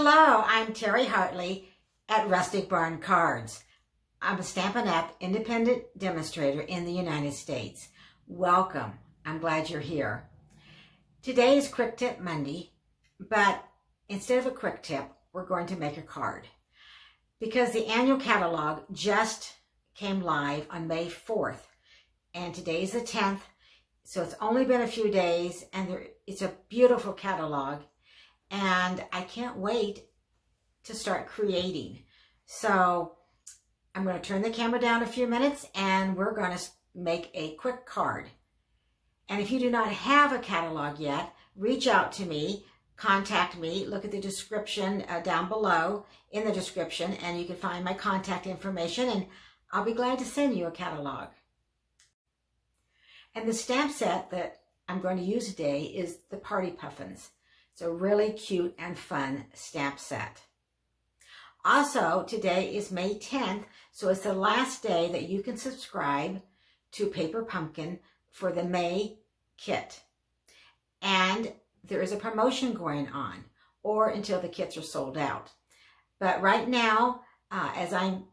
Hello, I'm Terry Hartley at Rustic Barn Cards. I'm a Stampin' Up! Independent demonstrator in the United States. Welcome. I'm glad you're here. Today is Quick Tip Monday, but instead of a quick tip, we're going to make a card. Because the annual catalog just came live on May 4th, and today's the 10th, so it's only been a few days, and it's a beautiful catalog. And I can't wait to start creating. So I'm going to turn the camera down a few minutes and we're going to make a quick card. And if you do not have a catalog yet, reach out to me, contact me, look at the description down below in the description, and you can find my contact information, and I'll be glad to send you a catalog. And the stamp set that I'm going to use today is the Party Puffins. It's a really cute and fun stamp set. Also, today is May 10th, so it's the last day that you can subscribe to Paper Pumpkin for the May kit. And there is a promotion going on, or until the kits are sold out. But right now, as I'm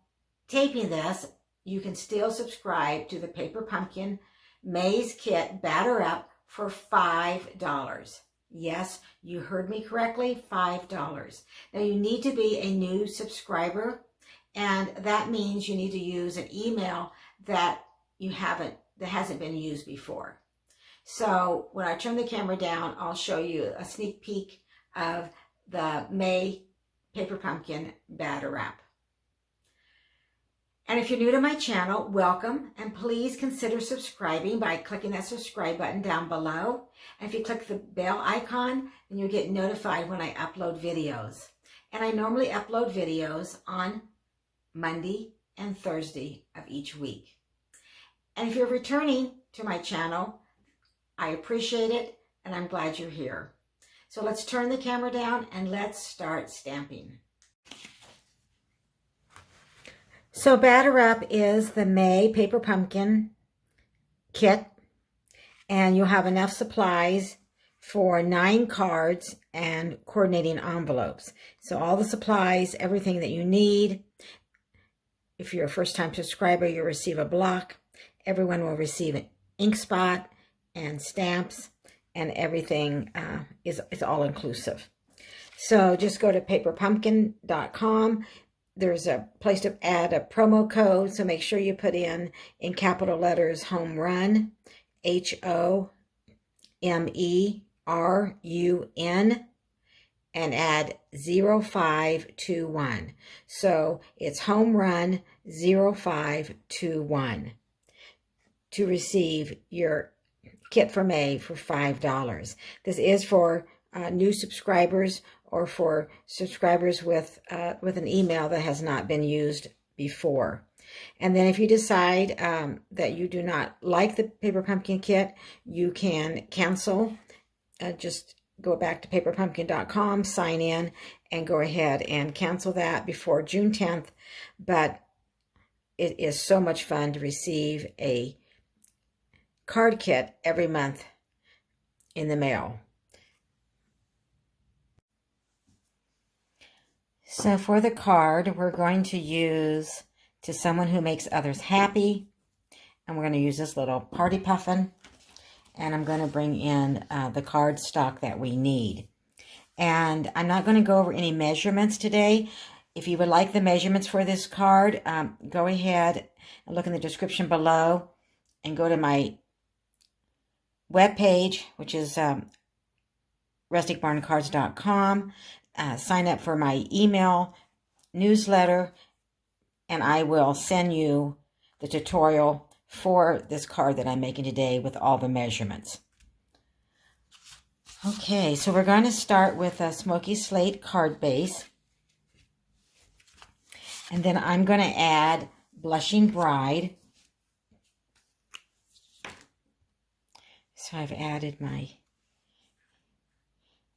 taping this, you can still subscribe to the Paper Pumpkin May's kit Batter Up for $5. Yes, you heard me correctly, $5. Now you need to be a new subscriber, and that means you need to use an email that hasn't been used before. So when I turn the camera down, I'll show you a sneak peek of the May Paper Pumpkin Batter Up. And if you're new to my channel, welcome, and please consider subscribing by clicking that subscribe button down below. And if you click the bell icon, then you'll get notified when I upload videos. And I normally upload videos on Monday and Thursday of each week. And if you're returning to my channel, I appreciate it, and I'm glad you're here. So let's turn the camera down and let's start stamping. So Batter Up is the May Paper Pumpkin kit, and you'll have enough supplies for 9 cards and coordinating envelopes. So all the supplies, everything that you need. If you're a first-time subscriber, you'll receive a block. Everyone will receive an ink spot and stamps, and everything is all-inclusive. So just go to paperpumpkin.com. There's a place to add a promo code, so make sure you put in capital letters Home Run, HOMERUN, and add 0521. So it's Home Run 0521 to receive your kit for May for $5. This is for new subscribers, or for subscribers with an email that has not been used before. And then if you decide that you do not like the Paper Pumpkin kit, you can cancel. Just go back to paperpumpkin.com, sign in, and go ahead and cancel that before June 10th. But it is so much fun to receive a card kit every month in the mail. So for the card, we're going to use To Someone Who Makes Others Happy. And we're going to use this little Party Puffin. And I'm going to bring in the card stock that we need. And I'm not going to go over any measurements today. If you would like the measurements for this card, go ahead and look in the description below. And go to my webpage, which is rusticbarncards.com. Sign up for my email newsletter, and I will send you the tutorial for this card that I'm making today with all the measurements. Okay, so we're going to start with a smoky slate card base, and then I'm going to add Blushing Bride. So I've added my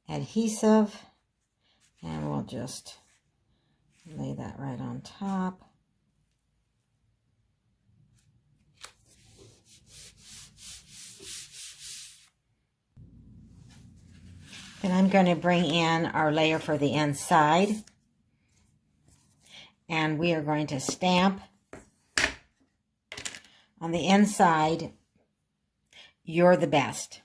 adhesive, and we'll just lay that right on top. Then I'm going to bring in our layer for the inside. And we are going to stamp on the inside, "You're the best."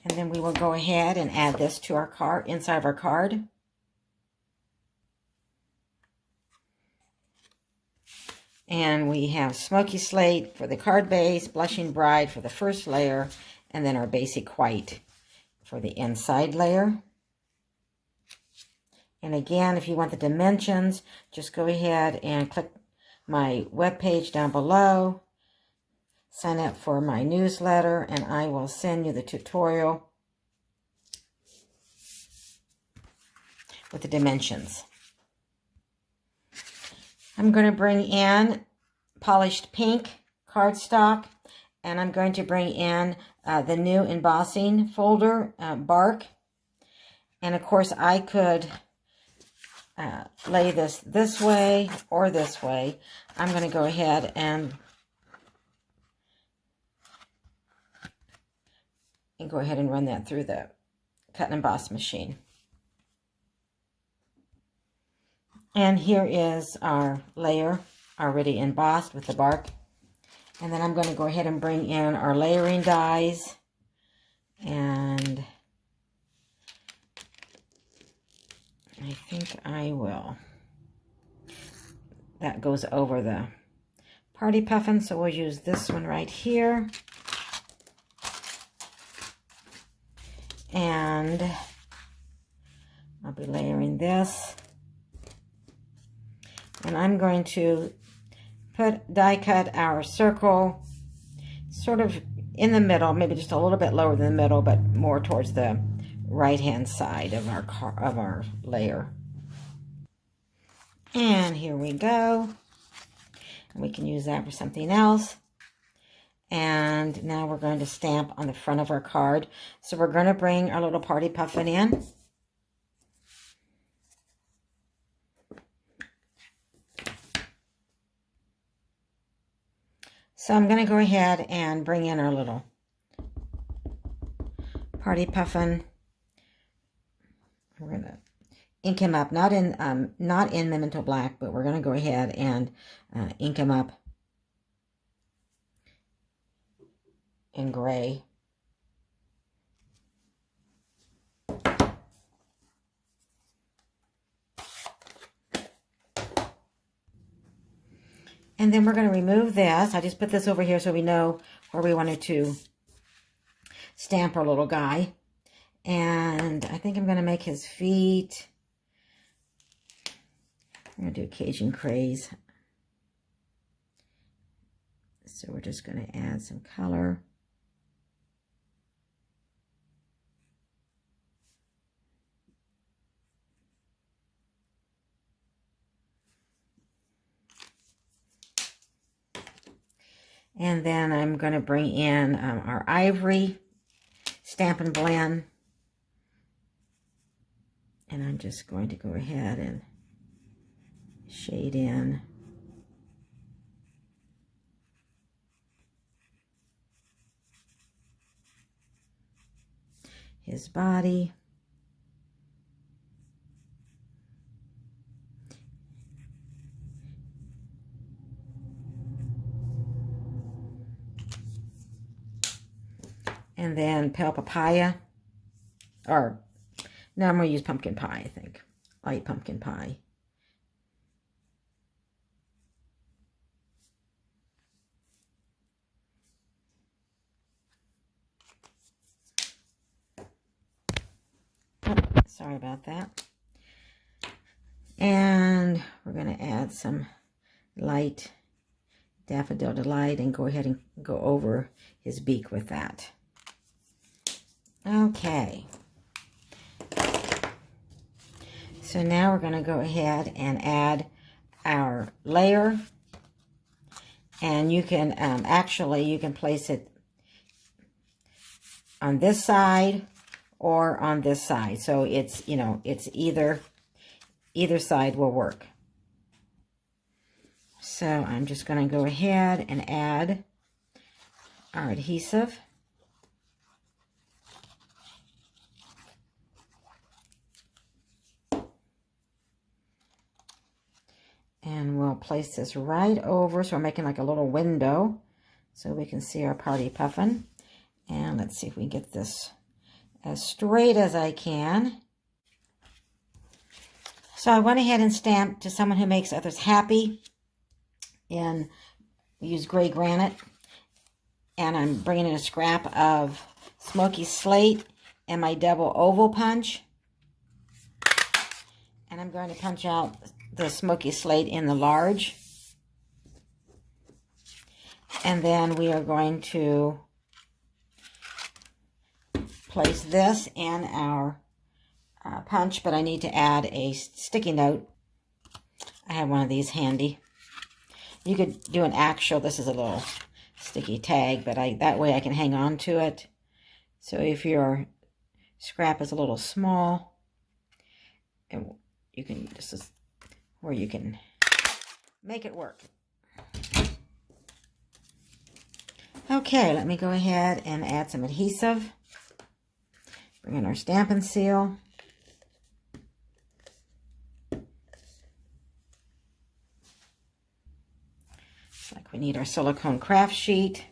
And then we will go ahead and add this to our card, inside of our card. And we have Smoky Slate for the card base, Blushing Bride for the first layer, and then our Basic White for the inside layer. And again, if you want the dimensions, just go ahead and click my webpage down below. Sign up for my newsletter, and I will send you the tutorial with the dimensions. I'm going to bring in Polished Pink cardstock, and I'm going to bring in the new embossing folder, Bark. And of course, I could lay this way or this way. I'm going to go ahead and run that through the cut and emboss machine. And here is our layer already embossed with the bark. And then I'm going to go ahead and bring in our layering dies. And I think I will. That goes over the Party Puffin, so we'll use this one right here. And I'll be layering this. And I'm going to die cut our circle sort of in the middle, maybe just a little bit lower than the middle, but more towards the right-hand side of our layer. And here we go. And we can use that for something else. And now we're going to stamp on the front of our card. So we're going to bring our little Party Puffin in. So I'm going to go ahead and bring in our little Party Puffin. We're going to ink him up, not in Memento Black, but we're going to go ahead and ink him up in gray. And then we're going to remove this. I just put this over here so we know where we wanted to stamp our little guy. And I think I'm going to make his feet. I'm going to do Cajun Craze. So we're just going to add some color. And then I'm going to bring in our ivory stamp and blend. And I'm just going to go ahead and shade in his body. And then pale papaya, or no, I'm going to use pumpkin pie, I think. Light pumpkin pie. Oh, sorry about that. And we're going to add some light Daffodil Delight and go ahead and go over his beak with that. Okay. So now we're going to go ahead and add our layer. And you can actually, you can place it on this side or on this side. So it's, you know, it's either Either side will work. So I'm just going to go ahead and add our adhesive. And we'll place this right over, so we're making like a little window so we can see our Party Puffin. And let's see if we can get this as straight as I can. So I went ahead and stamped "To Someone Who Makes Others Happy" we use gray granite. And I'm bringing in a scrap of smoky slate and my double oval punch. And I'm going to punch out the smoky slate in the large. And then we are going to place this in our punch, but I need to add a sticky note. I have one of these handy. You could do an actual, this is a little sticky tag, but that way I can hang on to it. So if your scrap is a little small, you can, this is where you can make it work. Okay, let me go ahead and add some adhesive. Bring in our Stampin' Seal. Like we need our silicone craft sheet.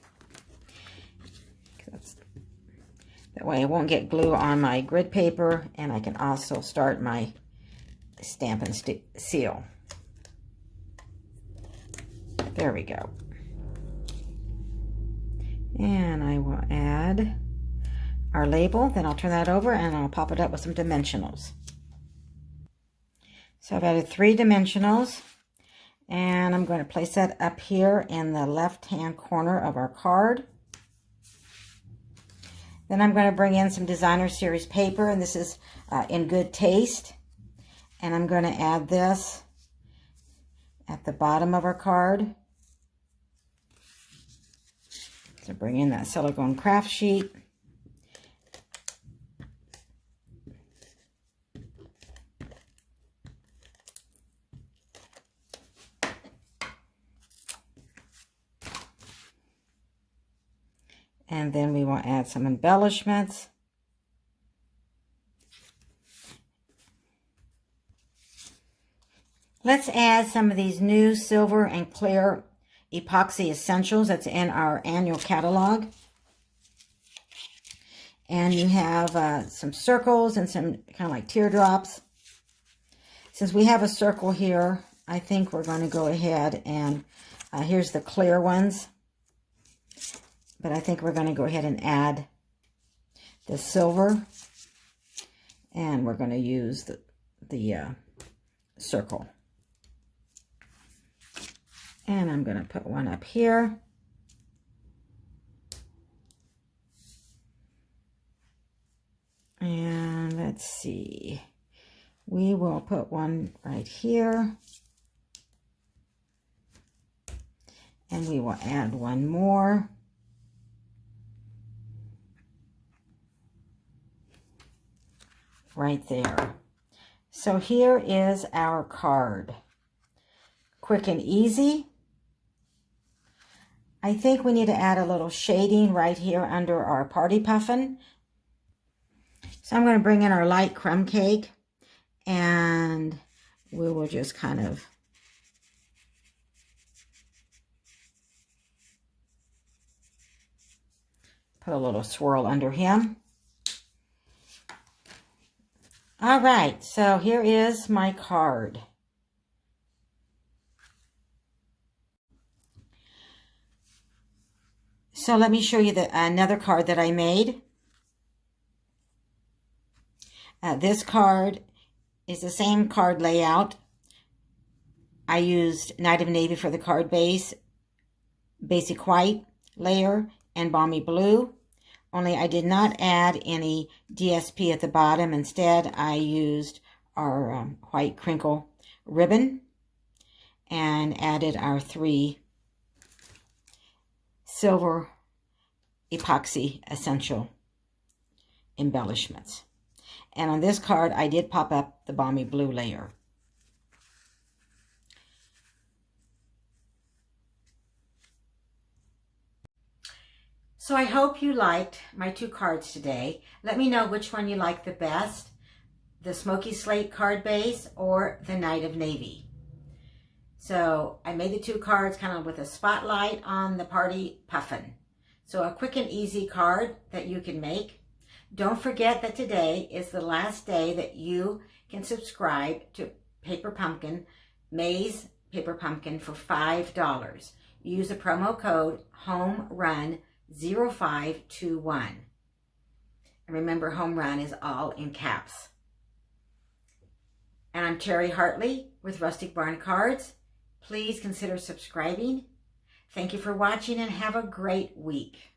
That way I won't get glue on my grid paper, and I can also start my Stampin' Seal. There we go. And I will add our label, then I'll turn that over and I'll pop it up with some dimensionals. So I've added 3 dimensionals, and I'm going to place that up here in the left-hand corner of our card. Then I'm going to bring in some Designer Series paper, and this is in Good Taste. And I'm going to add this at the bottom of our card. So bring in that silicone craft sheet. And then we will add some embellishments. Let's add some of these new silver and clear epoxy essentials that's in our annual catalog. And you have some circles and some kind of like teardrops. Since we have a circle here, I think we're going to go ahead and here's the clear ones. But I think we're going to go ahead and add the silver. And we're going to use the circle. And I'm going to put one up here. And let's see. We will put one right here. And we will add one more. Right there. So here is our card. Quick and easy. I think we need to add a little shading right here under our Party Puffin. So I'm going to bring in our light crumb cake, and we will just kind of put a little swirl under him. All right, so here is my card. So let me show you another card that I made. This card is the same card layout. I used Night of Navy for the card base, basic white layer, and balmy blue. Only I did not add any DSP at the bottom. Instead, I used our white crinkle ribbon and added our 3 silver epoxy essential embellishments. And on this card, I did pop up the balmy blue layer. So I hope you liked my 2 cards today. Let me know which one you like the best, the Smoky Slate card base or the Knight of Navy. So I made the 2 cards kind of with a spotlight on the Party Puffin. So a quick and easy card that you can make. Don't forget that today is the last day that you can subscribe to Paper Pumpkin, May's Paper Pumpkin for $5. Use the promo code HOMERUN0521. And remember, Home Run is all in caps. And I'm Terry Hartley with Rustic Barn Cards. Please consider subscribing. Thank you for watching and have a great week.